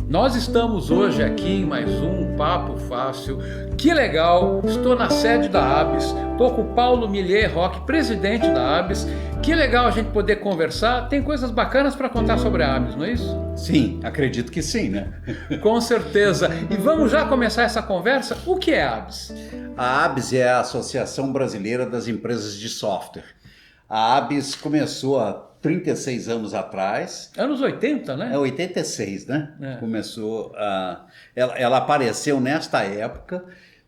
Nós estamos hoje aqui em mais um Papo Fácil. Que legal! Estou na sede da ABS, estou com o Paulo Millier Roque, presidente da ABS. Que legal a gente poder conversar. Tem coisas bacanas para contar sobre a ABS, não é isso? Sim, acredito que sim, né? Com certeza. E vamos já começar essa conversa. O que é a ABS? A ABS é a Associação Brasileira das Empresas de Software. A ABS começou há 36 anos atrás. Anos 80, né? É 86, né? É. Começou a... Ela apareceu nesta época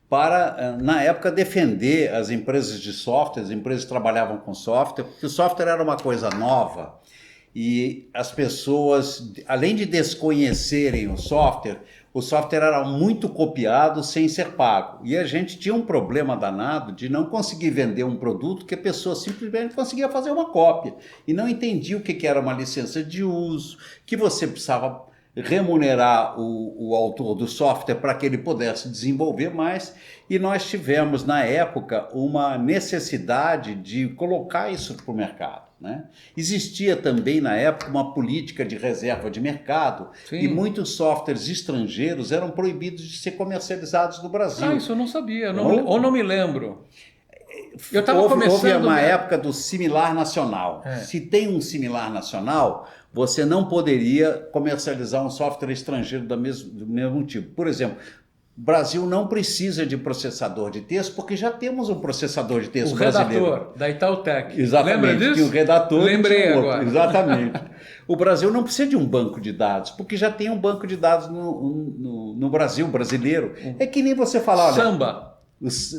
para, na época, defender as empresas de software, as empresas que trabalhavam com software, porque o software era uma coisa nova e as pessoas, além de desconhecerem o software era muito copiado sem ser pago. E a gente tinha um problema danado de não conseguir vender um produto que a pessoa simplesmente conseguia fazer uma cópia e não entendia o que era uma licença de uso, que você precisava remunerar o autor do software para que ele pudesse desenvolver mais, e nós tivemos, na época, uma necessidade de colocar isso para o mercado, né? Existia também, na época, uma política de reserva de mercado. Sim. E muitos softwares estrangeiros eram proibidos de ser comercializados no Brasil. Ah, isso eu não sabia, ou não me lembro. Eu estava começando... Houve uma época do similar nacional. Se tem um similar nacional, você não poderia comercializar um software estrangeiro do mesmo tipo. Por exemplo, o Brasil não precisa de processador de texto, porque já temos um processador de texto brasileiro. O redator, da Itautec. Exatamente. Lembra disso? Que o redator... Lembrei agora. Exatamente. O Brasil não precisa de um banco de dados, porque já tem um banco de dados no Brasil, brasileiro. É que nem você falar... Olha, Samba.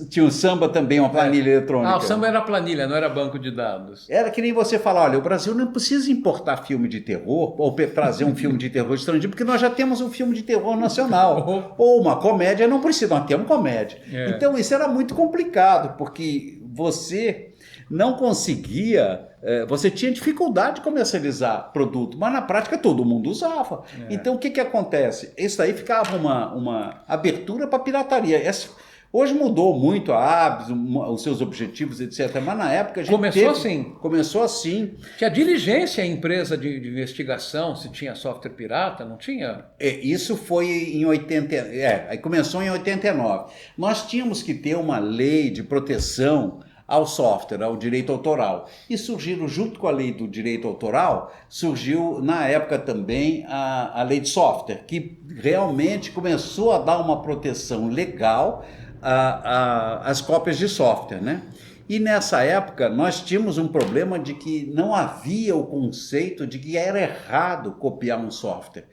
Tinha o Samba também, uma planilha eletrônica. Ah, o Samba era planilha, não era banco de dados. Era que nem você falar, olha, o Brasil não precisa importar filme de terror ou trazer um filme de terror estrangeiro, porque nós já temos um filme de terror nacional. Ou uma comédia, não precisa, nós temos comédia. Então isso era muito complicado, porque você não conseguia... Você tinha dificuldade de comercializar produto, mas na prática todo mundo usava. Então o que acontece? Isso aí ficava uma abertura para pirataria. Hoje mudou muito a ABS, os seus objetivos, etc. Mas na época a gente Começou assim. Que a Diligência, a empresa de investigação, se tinha software pirata, não tinha? Isso foi em 80... aí começou em 89. Nós tínhamos que ter uma lei de proteção ao software, ao direito autoral. E surgiram, junto com a lei do direito autoral, surgiu na época também a lei de software, que realmente começou a dar uma proteção legal às cópias de software, né? E nessa época nós tínhamos um problema de que não havia o conceito de que era errado copiar um software.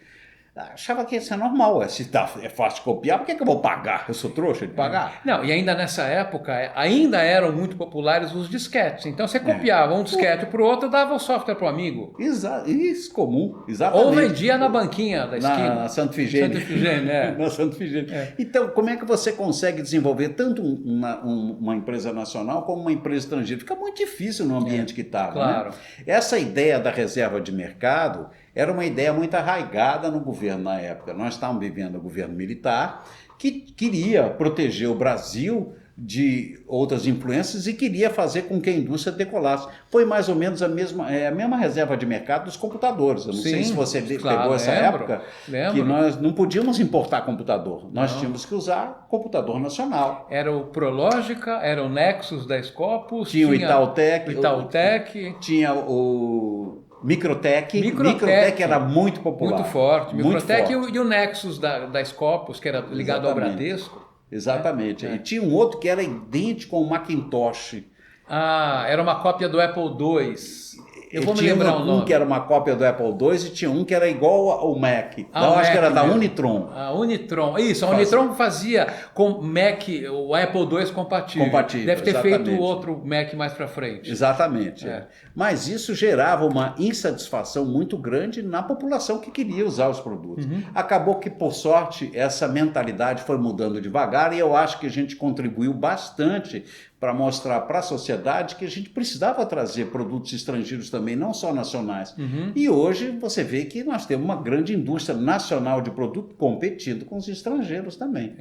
Achava que isso é normal, se é fácil de copiar, por que eu vou pagar? Eu sou trouxa de pagar? Não, e ainda nessa época, ainda eram muito populares os disquetes. Então você copiava um disquete para o outro, dava o software para o amigo. Isso, comum, exatamente. Ou vendia na banquinha da esquina. Na Santo Figênio. Santo Figênio, Na Santo Figênio. Então, como é que você consegue desenvolver tanto uma empresa nacional como uma empresa estrangeira? Fica muito difícil no ambiente que estava. Claro. Né? Essa ideia da reserva de mercado era uma ideia muito arraigada no governo na época. Nós estávamos vivendo o governo militar, que queria proteger o Brasil de outras influências e queria fazer com que a indústria decolasse. Foi mais ou menos a mesma reserva de mercado dos computadores. Eu não sei se você pegou essa época, que nós não podíamos importar computador. Nós tínhamos que usar computador nacional. Era o Prológica, era o Nexus da Scopus. Tinha o Itautec. Tinha o... Microtech era muito popular. Muito forte. Microtech e o Nexus da Scopus, que era ligado ao Bradesco. Exatamente. E tinha um outro que era idêntico ao Macintosh. Ah, era uma cópia do Apple II. Eu vou me lembrar o nome. Um que era uma cópia do Apple II e tinha um que era igual ao Mac. Eu acho que era da Unitron. A Unitron. Isso, a Unitron fazia com Mac, o Apple II compatível. Deve ter feito outro Mac mais para frente. Exatamente. Mas isso gerava uma insatisfação muito grande na população que queria usar os produtos. Acabou que, por sorte, essa mentalidade foi mudando devagar e eu acho que a gente contribuiu bastante para mostrar para a sociedade que a gente precisava trazer produtos estrangeiros também, não só nacionais. E hoje você vê que nós temos uma grande indústria nacional de produto competindo com os estrangeiros também.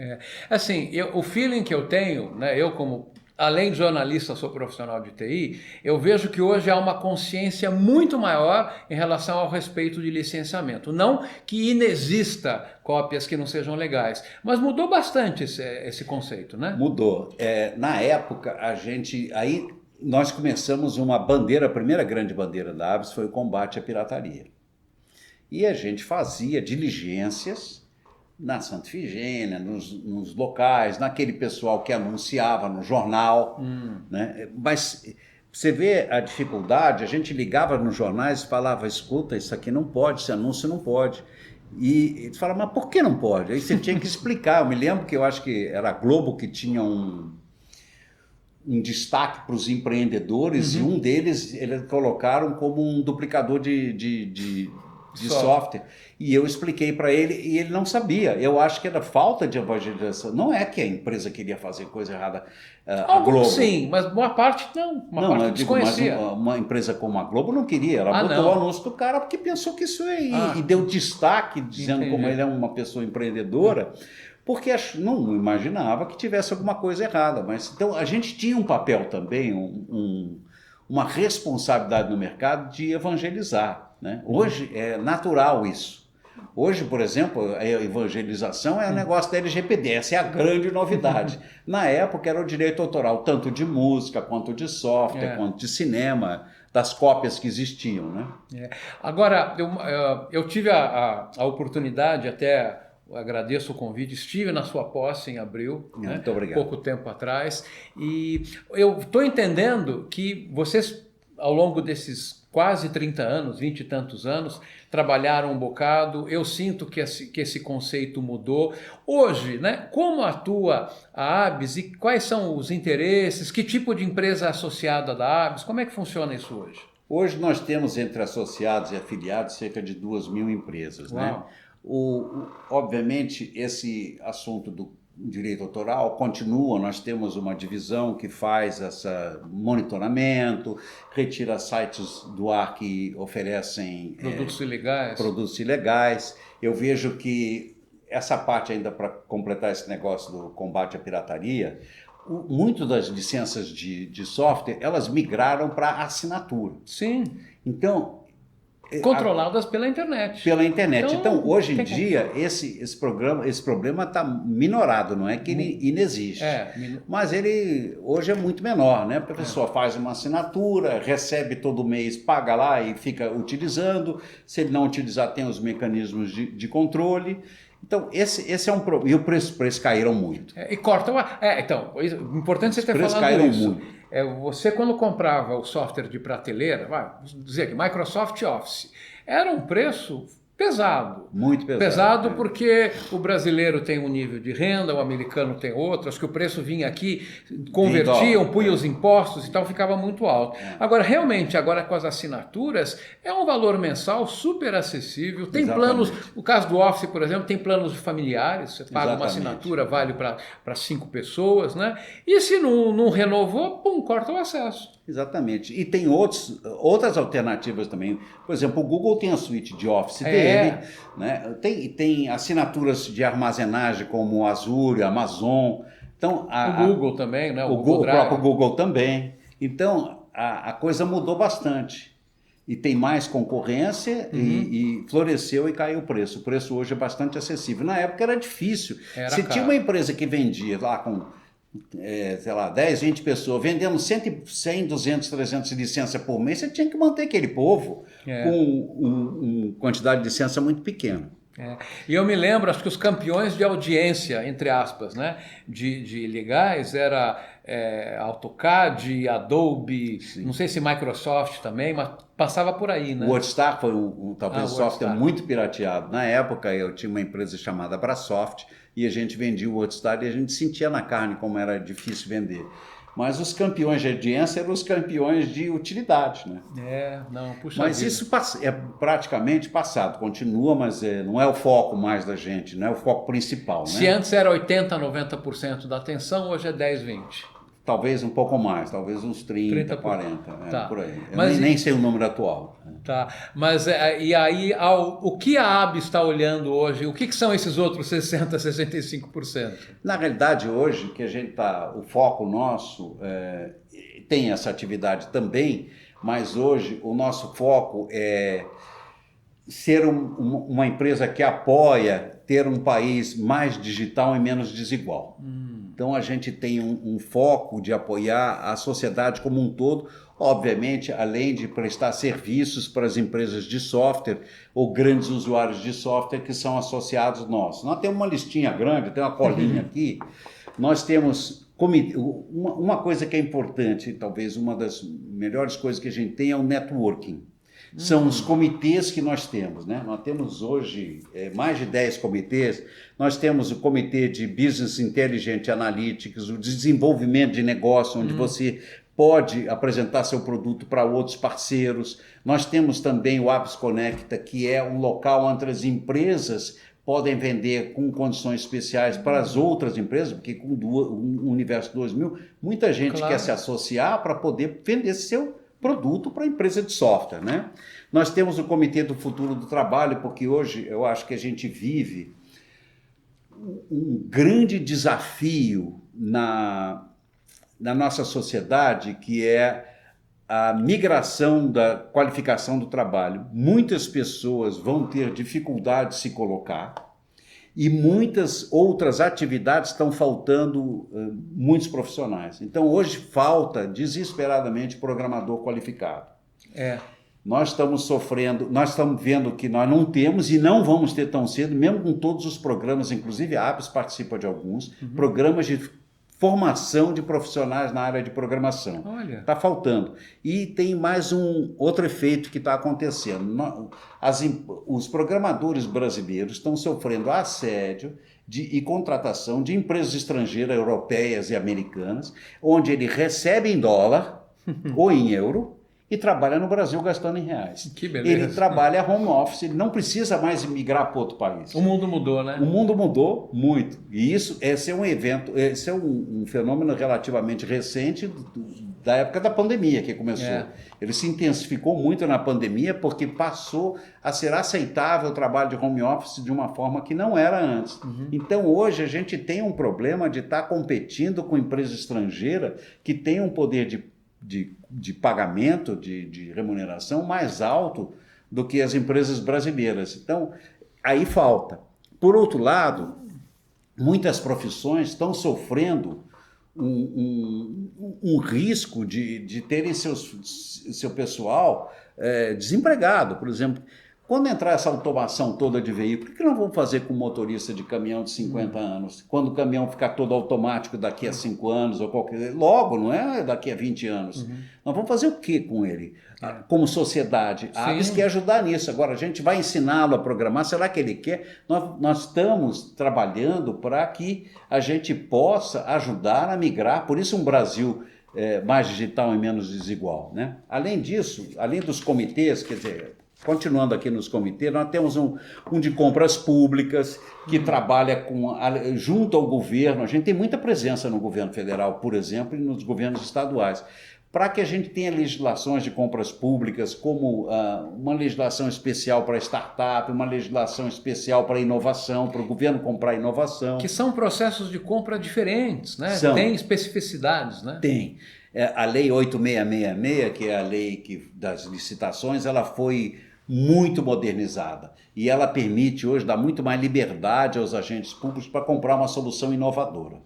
Assim, o feeling que eu tenho, né, eu como além de jornalista, sou profissional de TI, eu vejo que hoje há uma consciência muito maior em relação ao respeito de licenciamento. Não que inexista cópias que não sejam legais, mas mudou bastante esse conceito, né? Mudou. Na época, aí nós começamos uma bandeira, a primeira grande bandeira da ABS foi o combate à pirataria. E a gente fazia diligências na Santa Efigênia, nos locais, naquele pessoal que anunciava no jornal, né? Mas você vê a dificuldade, a gente ligava nos jornais e falava, escuta, isso aqui não pode, esse anúncio não pode. E tu fala, mas por que não pode? Aí você tinha que explicar. Eu me lembro que eu acho que era a Globo que tinha um destaque para os empreendedores, e um deles eles colocaram como um duplicador de software. E eu expliquei para ele e ele não sabia. Eu acho que era falta de evangelização. Não é que a empresa queria fazer coisa errada. A Globo. Sim, mas boa parte não. Uma parte desconhecia. Mas uma empresa como a Globo não queria. Ela botou o anúncio do cara porque pensou que isso e deu destaque, dizendo como ele é uma pessoa empreendedora. Porque não imaginava que tivesse alguma coisa errada. Mas então a gente tinha um papel também, uma responsabilidade no mercado de evangelizar, né? Hoje é natural isso. Hoje, por exemplo, a evangelização é um negócio da LGPD, essa é a grande novidade. Na época era o direito autoral, tanto de música, quanto de software, quanto de cinema, das cópias que existiam, né? Agora, eu tive a oportunidade até... Eu agradeço o convite, estive na sua posse em abril, muito obrigado. Pouco tempo atrás, e eu estou entendendo que vocês, ao longo desses quase 30 anos, 20 e tantos anos, trabalharam um bocado. Eu sinto que esse conceito mudou. Hoje, né, como atua a ABS e quais são os interesses, que tipo de empresa é associada da ABS, como é que funciona isso hoje? Hoje nós temos entre associados e afiliados cerca de 2.000 empresas, né? Obviamente, esse assunto do direito autoral continua, nós temos uma divisão que faz esse monitoramento, retira sites do ar que oferecem produtos ilegais. Eu vejo que essa parte, ainda para completar esse negócio do combate à pirataria, muito das licenças de software, elas migraram para assinatura. Sim. Então... Controladas pela internet. Pela internet. Então hoje em dia, esse problema está minorado, não é que ele inexiste. Mas ele hoje é muito menor, né? A pessoa faz uma assinatura, recebe todo mês, paga lá e fica utilizando. Se ele não utilizar, tem os mecanismos de controle. Então, esse é um problema. E os preços caíram muito. E cortam. Então, importante você ter falado caíram isso. Muito. Você, quando comprava o software de prateleira, vamos dizer que Microsoft Office, era um preço pesado. Muito pesado. Pesado porque o brasileiro tem um nível de renda, o americano tem outro, acho que o preço vinha aqui, convertiam, punham os impostos e tal, ficava muito alto. Agora, realmente, agora com as assinaturas, é um valor mensal super acessível, tem planos, no caso do Office, por exemplo, tem planos familiares, você paga uma assinatura, vale para 5 pessoas, né? E se não renovou, corta o acesso. Exatamente. E tem outras alternativas também. Por exemplo, o Google tem a suíte de Office dele, né? Tem assinaturas de armazenagem como o Azure, Amazon. Então, o Google também, né? O próprio Google também. Então, a coisa mudou bastante. E tem mais concorrência e floresceu e caiu o preço. O preço hoje é bastante acessível. Na época era difícil. Se tinha uma empresa que vendia lá com... sei lá, 10, 20 pessoas, vendendo 100, 200, 300 licenças por mês, você tinha que manter aquele povo com uma quantidade de licença muito pequena. E eu me lembro, acho que os campeões de audiência, entre aspas, né, de legais, era AutoCAD, Adobe, não sei se Microsoft também, mas passava por aí, né? O WordStar foi talvez um software muito pirateado. Na época eu tinha uma empresa chamada Abrasoft e a gente vendia o WordStar e a gente sentia na carne como era difícil vender. Mas os campeões de audiência eram os campeões de utilidade, né? Mas vida. Isso é praticamente passado, continua, mas não é o foco mais da gente, não é o foco principal, né? Se antes era 80%, 90% da atenção, hoje é 10%, 20%. talvez um pouco mais, talvez uns 30, 40, tá. por aí. Eu Mas, nem sei o número atual. Tá, mas e aí o que a ABS está olhando hoje? O que são esses outros 60, 65%? Na realidade, hoje, que a gente o foco nosso tem essa atividade também, mas hoje o nosso foco é ser uma empresa que apoia ter um país mais digital e menos desigual. Então a gente tem um foco de apoiar a sociedade como um todo, obviamente, além de prestar serviços para as empresas de software ou grandes usuários de software que são associados nossos. Nós temos uma listinha grande, tem uma colinha aqui, nós temos uma coisa que é importante, talvez uma das melhores coisas que a gente tem é o networking. São os comitês que nós temos, né? Nós temos hoje mais de 10 comitês. Nós temos o comitê de Business Intelligence Analytics, o desenvolvimento de negócio, onde você pode apresentar seu produto para outros parceiros. Nós temos também o Apps Conecta, que é um local onde as empresas podem vender com condições especiais para as outras empresas, porque com o Universo 2000, muita gente quer se associar para poder vender seu produto para a empresa de software, né? Nós temos o Comitê do Futuro do Trabalho, porque hoje eu acho que a gente vive um grande desafio na nossa sociedade, que é a migração da qualificação do trabalho. Muitas pessoas vão ter dificuldade de se colocar e muitas outras atividades estão faltando muitos profissionais. Então, hoje falta desesperadamente programador qualificado. Nós estamos sofrendo, nós estamos vendo que nós não temos e não vamos ter tão cedo, mesmo com todos os programas, inclusive a ABS participa de alguns, programas de formação de profissionais na área de programação. Olha. Está faltando. E tem mais outro efeito que está acontecendo. Os programadores brasileiros estão sofrendo assédio e contratação de empresas estrangeiras, europeias e americanas, onde ele recebe em dólar ou em euro e trabalha no Brasil gastando em reais. Que beleza. Ele trabalha home office, ele não precisa mais migrar para outro país. O mundo mudou, né? O mundo mudou muito. E esse é um evento, esse é um fenômeno relativamente recente da época da pandemia que começou. Ele se intensificou muito na pandemia porque passou a ser aceitável o trabalho de home office de uma forma que não era antes. Então hoje a gente tem um problema de estar competindo com empresa estrangeira que tem um poder de pagamento, de remuneração mais alto do que as empresas brasileiras. Então, aí falta. Por outro lado, muitas profissões estão sofrendo um risco de terem seu pessoal desempregado. Por exemplo, quando entrar essa automação toda de veículo, o que nós vamos fazer com o motorista de caminhão de 50 anos? Quando o caminhão ficar todo automático daqui a 5 anos, ou logo, não é daqui a 20 anos. Nós vamos fazer o que com ele? Como sociedade. A ABS quer ajudar nisso. Agora, a gente vai ensiná-lo a programar. Será que ele quer? Nós estamos trabalhando para que a gente possa ajudar a migrar. Por isso um Brasil mais digital e menos desigual, né? Além disso, além dos comitês, quer dizer... Continuando aqui nos comitês, nós temos um de compras públicas que trabalha junto ao governo. A gente tem muita presença no governo federal, por exemplo, e nos governos estaduais, para que a gente tenha legislações de compras públicas, como uma legislação especial para startup, uma legislação especial para inovação, para o governo comprar inovação. Que são processos de compra diferentes, né? Tem especificidades, né? Tem. A Lei 8666, que é a lei das licitações, ela foi muito modernizada e ela permite hoje dar muito mais liberdade aos agentes públicos para comprar uma solução inovadora.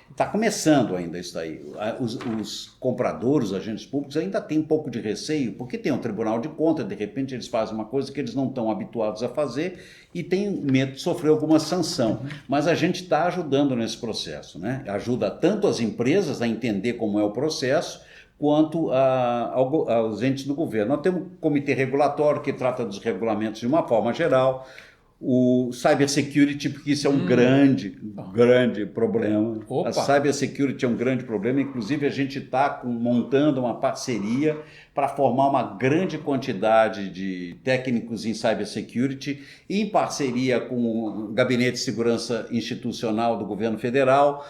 Está começando ainda isso daí. Os compradores, os agentes públicos ainda têm um pouco de receio, porque tem um Tribunal de Contas, de repente eles fazem uma coisa que eles não estão habituados a fazer e têm medo de sofrer alguma sanção. Mas a gente está ajudando nesse processo, né? Ajuda tanto as empresas a entender como é o processo, quanto aos entes do governo. Nós temos um comitê regulatório que trata dos regulamentos de uma forma geral, o cybersecurity, porque isso é um grande problema. A cybersecurity é um grande problema, inclusive a gente está montando uma parceria para formar uma grande quantidade de técnicos em cybersecurity, em parceria com o Gabinete de Segurança Institucional do Governo Federal,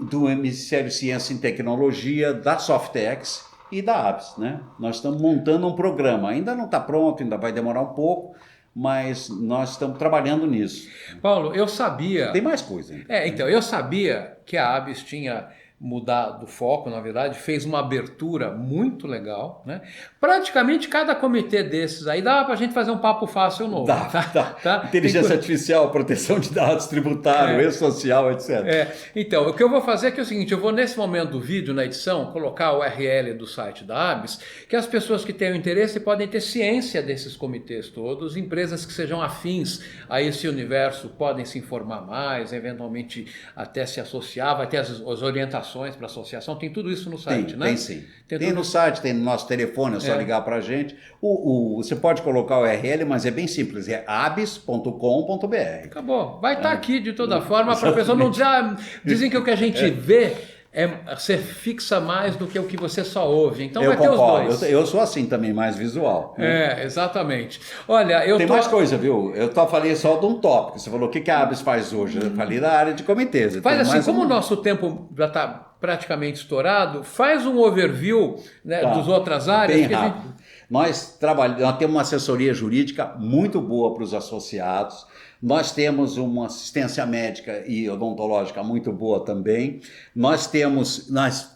do Ministério de Ciência e Tecnologia, da Softex e da ABS, né? Nós estamos montando um programa, ainda não está pronto, ainda vai demorar um pouco, mas nós estamos trabalhando nisso. Paulo, eu sabia... Tem mais coisa ainda. Então, eu sabia que a ABS tinha mudado o foco, na verdade, fez uma abertura muito legal, né? Praticamente cada comitê desses aí dá para a gente fazer um papo fácil novo. Dá. Tá? Inteligência artificial, proteção de dados, tributário, e-social, etc. Então, o que eu vou fazer aqui é o seguinte, eu vou nesse momento do vídeo, na edição, colocar o URL do site da ABS, que as pessoas que tenham interesse podem ter ciência desses comitês todos, empresas que sejam afins a esse universo podem se informar mais, eventualmente até se associar, vai ter as orientações para associação, tem tudo isso no site, né? Tem sim. Tem no site, tem no nosso telefone, é só ligar para a gente. Você pode colocar o URL, mas é bem simples, é abis.com.br. Acabou. Vai estar aqui de toda forma, para a pessoa não dizer, dizem que o que a gente vê você fixa mais do que o que você só ouve. Então vai ter os dois. Eu sou assim também, mais visual. Né? Exatamente. Olha, Tem mais coisa, viu? Eu falei só de um tópico. Você falou o que a ABS faz hoje. Eu falei da área de comitês. Faz assim, como o nosso tempo já está praticamente estourado, faz um overview, né, das outras áreas. Bem rápido. Nós temos uma assessoria jurídica muito boa para os associados. Nós temos uma assistência médica e odontológica muito boa também. Nós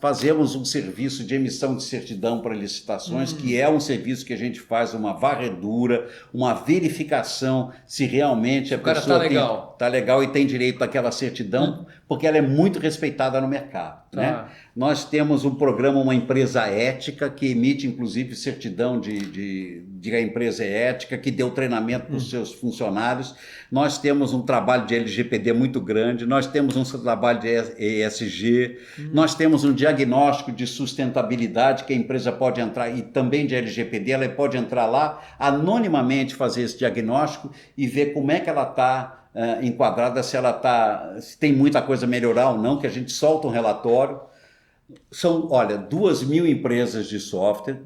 fazemos um serviço de emissão de certidão para licitações, que é um serviço que a gente faz uma varredura, uma verificação se realmente a pessoa está legal e tem direito àquela certidão, porque ela é muito respeitada no mercado. Né? Nós temos um programa, uma empresa ética, que emite inclusive certidão de a empresa é ética, que deu treinamento para os seus funcionários. Nós temos um trabalho de LGPD muito grande, nós temos um trabalho de ESG, nós temos um diagnóstico de sustentabilidade que a empresa pode entrar, e também de LGPD, ela pode entrar lá anonimamente, fazer esse diagnóstico e ver como é que ela está enquadrada, se tem muita coisa a melhorar ou não, que a gente solta um relatório. São, 2.000 empresas de software,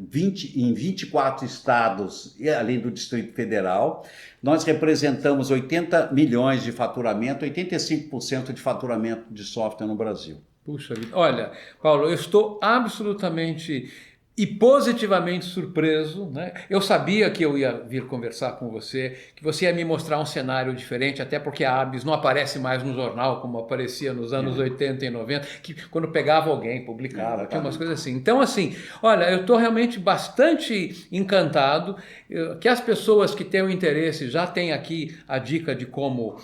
em 24 estados, além do Distrito Federal. Nós representamos 80 milhões de faturamento, 85% de faturamento de software no Brasil. Puxa vida. Olha, Paulo, eu estou absolutamente e positivamente surpreso, né? Eu sabia que eu ia vir conversar com você, que você ia me mostrar um cenário diferente, até porque a ABS não aparece mais no jornal como aparecia nos anos 80 e 90, que quando pegava alguém, publicava, tinha umas coisas assim. Então, assim, olha, eu estou realmente bastante encantado que as pessoas que tenham interesse já têm aqui a dica de como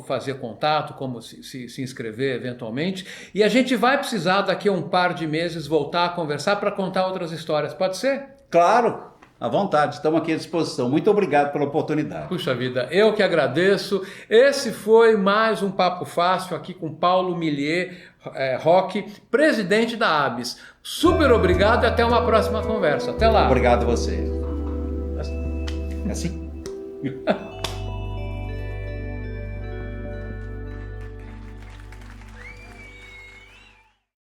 fazer contato, como se inscrever eventualmente, e a gente vai precisar daqui a um par de meses voltar a conversar para contar outras histórias, pode ser? Claro, à vontade, estamos aqui à disposição. Muito obrigado pela oportunidade. Puxa vida, eu que agradeço. Esse foi mais um Papo Fácil aqui com Paulo Millier Roque, presidente da ABS. Super obrigado e até uma próxima conversa. Até lá. Obrigado a você. É assim?